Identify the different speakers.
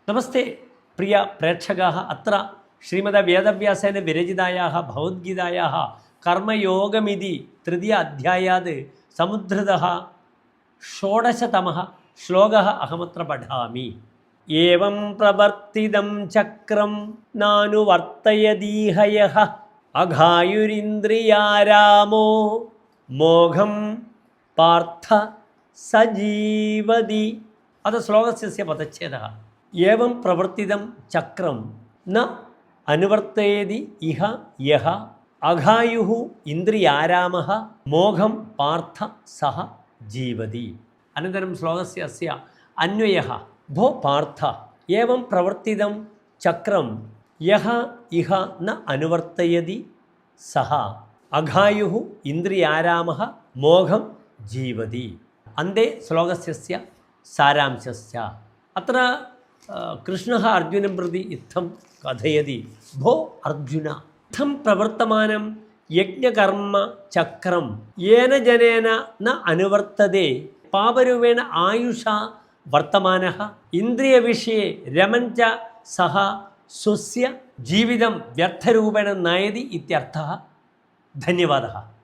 Speaker 1: നമസ്തേ പ്രിയ പ്രേക്ഷകാः അത്ര ശ്രീമദ് വേദവ്യാസേന വിരചിതായാः ഭഗവദ്ഗീതായാः കർമ്മയോഗമിതി തൃതീയ അധ്യായാത് സമുദ്ധൃതः ഷോഡശതമः ശ്ലോകः അഹമത്ര പഠാമി. ഏവം പ്രവർത്തിതം ചക്രം നാനുവർത്തയതീഹ യഃ അഘായുരിന്ദ്രിയാരാമോ മോഘം പാർത്ഥ സജീവതി. അത് ശ്ലോകസ്യ പദച്ഛേദः. ഏവം പ്രവർത്തിതം ചക്രം ന അനുവർത്തയതി ഇഹ യഹ അഘായുഃ ഇന്ദ്രിയാരാമഃ മോഘം പാർത്ഥ സഹ ജീവതി. അനന്തരം ശ്ലോകസ്യ അസ്യ അന്വയഃ. ഭോ പാർത്ഥ ഏവം പ്രവർത്തിതം ചക്രം യഹ ഇഹ ന അനുവർത്തയതി സഹ അഘായുഃ ഇന്ദ്രിയാരാമഃ മോഘം ജീവതി. അന്തേ ശ്ലോകസ്യ സാരാംശസ്യ. അത്ര കൃഷ്ണः അർജുനം പ്രതി ഇത്തം കഥയതി. ഭോ അർജുന, ഇത്തം പ്രവർത്തമാനം യജ്ഞകർമ്മ ചക്രം യേന ജനേന ന അനുവർത്തതേ പാപരൂപേണ ആയുഷാ വർത്തമാനഃ ഇന്ദ്രിയവിഷയെ രമൻ ച സഹ സ്വസ്യ ജീവിതം വ്യർത്ഥരൂപേണ നയതി ഇത്യർത്ഥഃ. ധന്യവാദः.